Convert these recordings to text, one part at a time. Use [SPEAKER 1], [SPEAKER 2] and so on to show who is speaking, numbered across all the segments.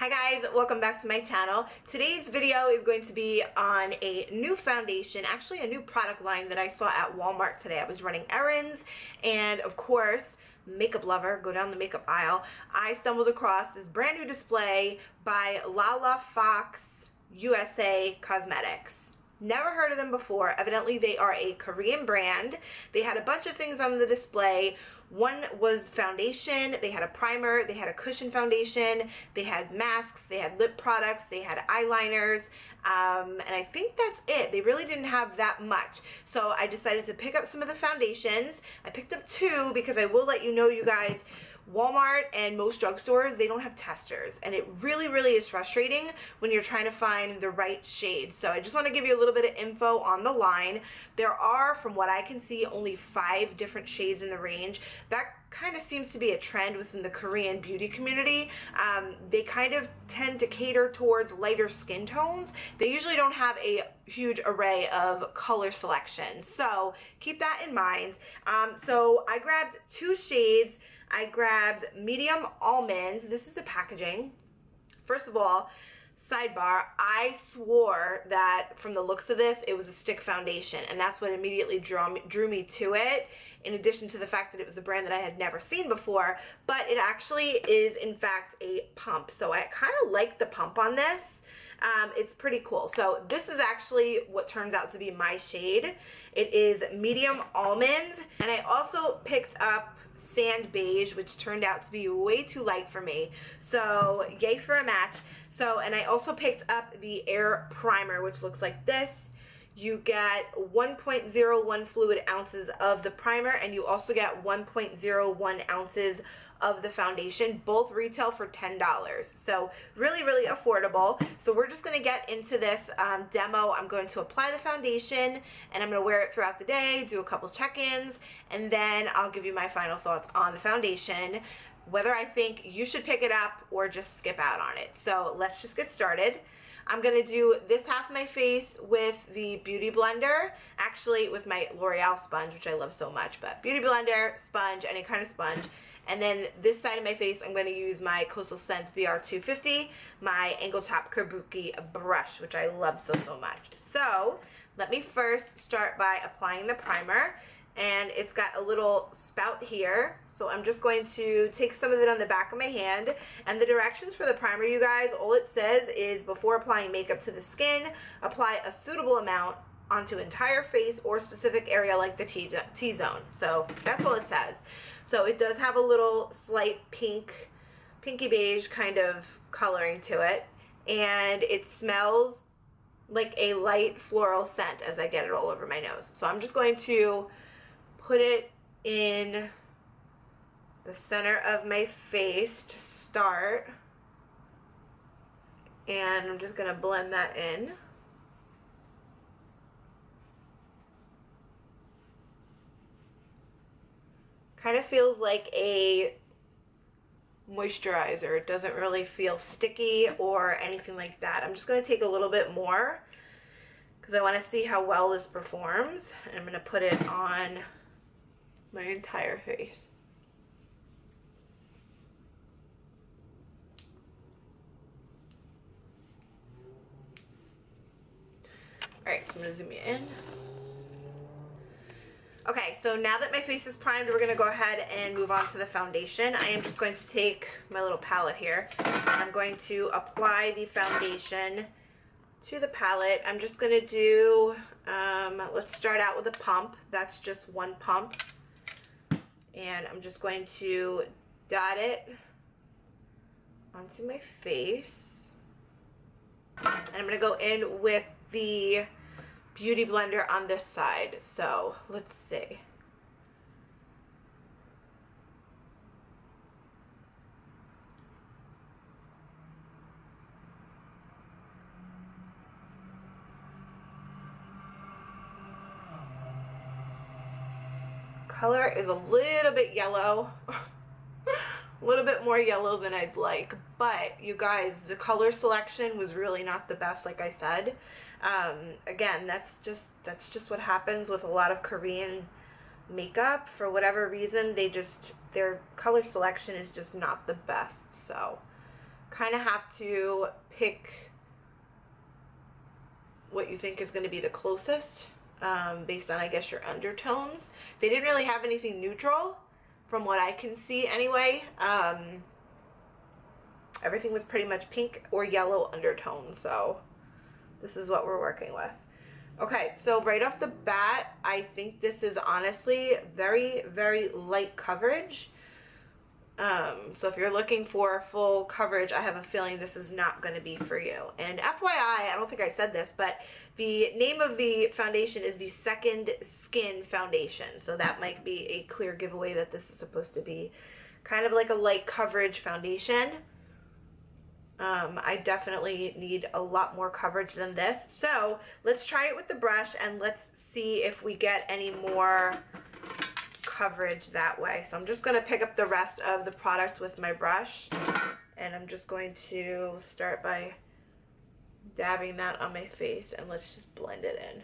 [SPEAKER 1] Hi guys, welcome back to my channel. Today's video is going to be on a new foundation, actually a new product line that I saw at Walmart today. I was running errands and of course, makeup lover, go down the makeup aisle, I stumbled across this brand new display by LALAFOX USA Cosmetics. Never heard of them before. Evidently they are a Korean brand. They had a bunch of things on the display. One was foundation, they had a primer, they had a cushion foundation, they had masks, they had lip products, they had eyeliners, and I think that's it. They really didn't have that much. So I decided to pick up some of the foundations. I picked up two because I will let you know, you guys, Walmart and most drugstores, they don't have testers, and it really is frustrating when you're trying to find the right shade. So I just want to give you a little bit of info on the line. There are, from what I can see, only 5 different shades in the range. That kind of seems to be a trend within the Korean beauty community. They kind of tend to cater towards lighter skin tones. They usually don't have a huge array of color selection, so keep that in mind. So I grabbed 2 shades. I grabbed medium almonds. This is the packaging. First of all, sidebar, I swore that from the looks of this, it was a stick foundation, and that's what immediately drew me to it, in addition to the fact that it was a brand that I had never seen before. But it actually is, in fact, a pump. So I kind of like the pump on this. It's pretty cool. So this is actually what turns out to be my shade. It is medium almonds, and I also picked up sand beige, which turned out to be way too light for me, so yay for a match. So, and I also picked up the Air Primer, which looks like this. You get 1.01 fluid ounces of the primer, and you also get 1.01 ounces of the foundation. Both retail for $10, so really affordable. So we're just going to get into this demo. I'm going to apply the foundation, and I'm going to wear it throughout the day, do a couple check-ins, and then I'll give you my final thoughts on the foundation, whether I think you should pick it up or just skip out on it. So let's just get started. I'm going to do this half of my face with the Beauty Blender, actually with my L'Oreal sponge, which I love so much, but Beauty Blender, sponge, any kind of sponge. And then this side of my face, I'm going to use my Coastal Scents VR250, my Angle Top Kabuki brush, which I love so much. So let me first start by applying the primer, and it's got a little spout here. So I'm just going to take some of it on the back of my hand, and the directions for the primer, you guys, all it says is before applying makeup to the skin, apply a suitable amount onto entire face or specific area like the T-zone. So that's all it says. So it does have a little slight pinky beige kind of coloring to it, and it smells like a light floral scent as I get it all over my nose. So I'm just going to put it in the center of my face to start, and I'm just going to blend that in. Kind of feels like a moisturizer. It doesn't really feel sticky or anything like that. I'm just going to take a little bit more because I want to see how well this performs, and I'm going to put it on my entire face. Alright, so I'm going to zoom you in. Okay, so now that my face is primed, we're going to go ahead and move on to the foundation. I am just going to take my little palette here, and I'm going to apply the foundation to the palette. I'm just going to do, let's start out with a pump. That's just one pump. And I'm just going to dot it onto my face. And I'm going to go in with the Beauty Blender on this side. So let's see. Color is a little bit yellow. A little bit more yellow than I'd like, but you guys, the color selection was really not the best, like I said. Again, that's just what happens with a lot of Korean makeup. For whatever reason, their color selection is just not the best. So kind of have to pick what you think is going to be the closest based on, I guess, your undertones. They didn't really have anything neutral from what I can see anyway. Everything was pretty much pink or yellow undertones, so this is what we're working with. Okay, so right off the bat, I think this is honestly very, very light coverage. So if you're looking for full coverage, I have a feeling this is not going to be for you. And FYI, I don't think I said this, but the name of the foundation is the Second Skin Foundation. So that might be a clear giveaway that this is supposed to be kind of like a light coverage foundation. I definitely need a lot more coverage than this. So let's try it with the brush and let's see if we get any more coverage that way. So I'm just going to pick up the rest of the product with my brush, and I'm just going to start by dabbing that on my face, and let's just blend it in.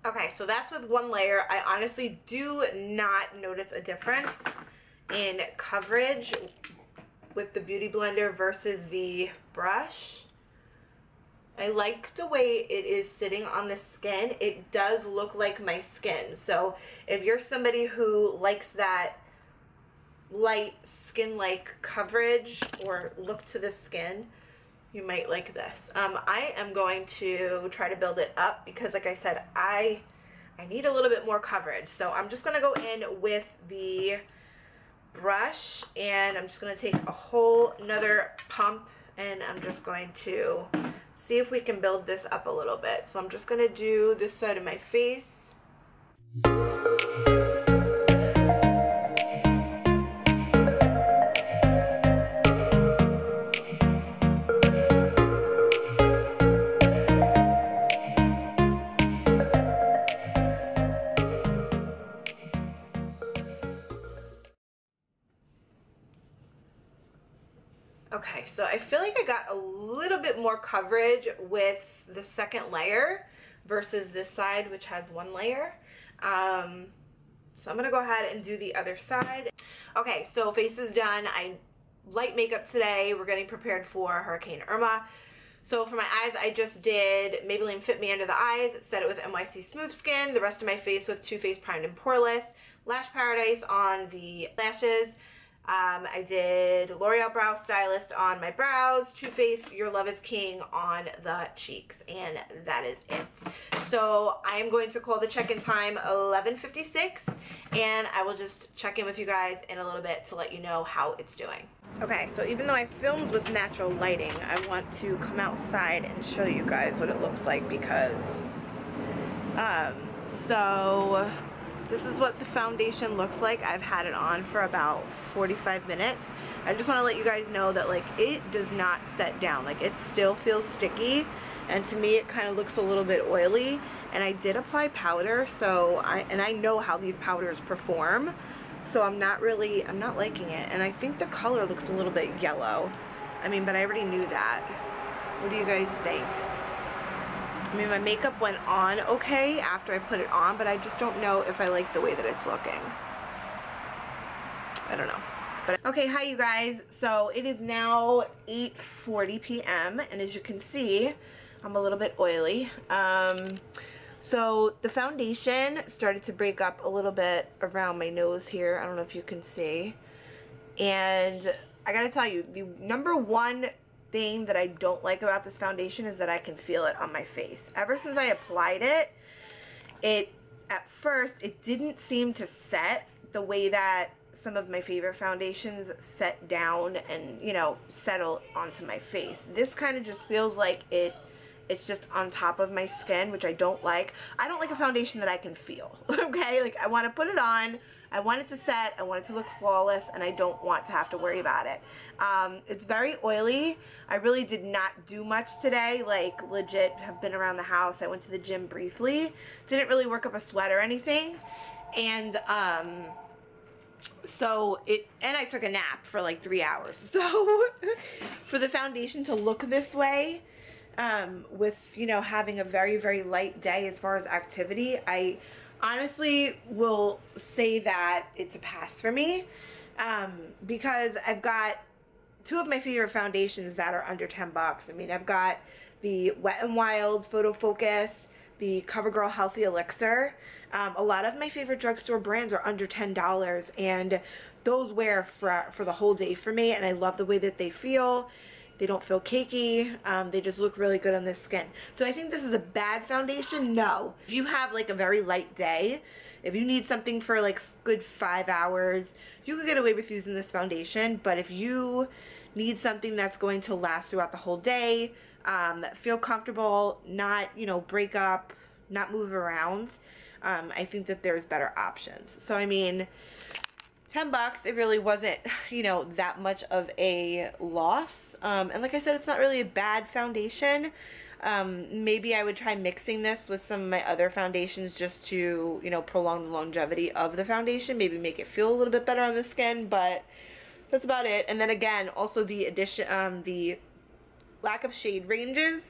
[SPEAKER 1] Okay, so that's with one layer. I honestly do not notice a difference in coverage with the Beauty Blender versus the brush. I like the way it is sitting on the skin. It does look like my skin. So if you're somebody who likes that light skin-like coverage or look to the skin, you might like this. I am going to try to build it up because, like I said, I need a little bit more coverage. So I'm just going to go in with the brush, and I'm just going to take a whole nother pump, and I'm just going to see if we can build this up a little bit. So I'm just going to do this side of my face. Okay, so I feel like I got a little bit more coverage with the second layer versus this side, which has one layer. So I'm gonna go ahead and do the other side. Okay, so face is done. I light makeup today. We're getting prepared for Hurricane Irma. So for my eyes, I just did Maybelline Fit Me under the eyes, set it with NYC Smooth Skin, the rest of my face with Too Faced Primed and Poreless, Lash Paradise on the lashes. I did L'Oreal Brow Stylist on my brows, Too Faced Your Love is King on the cheeks, and that is it. So I am going to call the check-in time 11:56, and I will just check in with you guys in a little bit to let you know how it's doing. Okay, so even though I filmed with natural lighting, I want to come outside and show you guys what it looks like because, so this is what the foundation looks like. I've had it on for about 45 minutes. I just want to let you guys know that, like, it does not set down. Like, it still feels sticky, and to me it kind of looks a little bit oily. And I did apply powder, so I know how these powders perform, so I'm not liking it. And I think the color looks a little bit yellow. I mean, but I already knew that. What do you guys think? I mean, my makeup went on okay after I put it on, but I just don't know if I like the way that it's looking. I don't know. But okay, hi you guys. So it is now 8:40 p.m. and as you can see, I'm a little bit oily. So the foundation started to break up a little bit around my nose here. I don't know if you can see. And I gotta tell you, the number one thing that I don't like about this foundation is that I can feel it on my face. Ever since I applied it, at first it didn't seem to set the way that some of my favorite foundations set down and, you know, settle onto my face. This kind of just feels like it's just on top of my skin, which I don't like. I don't like a foundation that I can feel, okay? Like, I want to put it on, I want it to set, I want it to look flawless, and I don't want to have to worry about it. It's very oily. I really did not do much today, like legit have been around the house. I went to the gym briefly. Didn't really work up a sweat or anything. And and I took a nap for like 3 hours. So for the foundation to look this way, with, you know, having a very, very light day as far as activity, I honestly will say that it's a pass for me, because I've got two of my favorite foundations that are under 10 bucks. I mean, I've got the Wet n Wild Photo Focus, the CoverGirl Healthy Elixir. A lot of my favorite drugstore brands are under $10, and those wear for the whole day for me, and I love the way that they feel. They don't feel cakey. They just look really good on the skin. So I think this is a bad foundation? No. If you have like a very light day, if you need something for like good 5 hours, you could get away with using this foundation. But if you need something that's going to last throughout the whole day, feel comfortable, not, you know, break up, not move around, I think that there's better options. So I mean, 10 bucks, it really wasn't, you know, that much of a loss. And like I said, it's not really a bad foundation. Maybe I would try mixing this with some of my other foundations just to, you know, prolong the longevity of the foundation, maybe make it feel a little bit better on the skin, but that's about it. And then again, also the addition, the lack of shade ranges.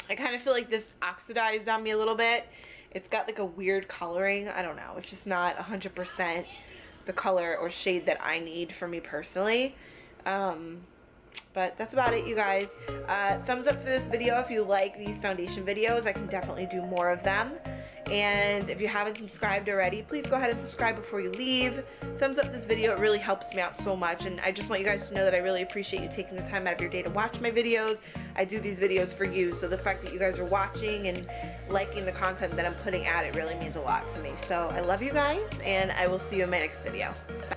[SPEAKER 1] I kind of feel like this oxidized on me a little bit. It's got like a weird coloring. I don't know. It's just not 100% the color or shade that I need for me personally. But that's about it, you guys. Thumbs up for this video if you like these foundation videos. I can definitely do more of them. And if you haven't subscribed already, please go ahead and subscribe before you leave. Thumbs up this video, it really helps me out so much, and I just want you guys to know that I really appreciate you taking the time out of your day to watch my videos. I do these videos for you, so the fact that you guys are watching and liking the content that I'm putting out, it really means a lot to me. So I love you guys, and I will see you in my next video. Bye.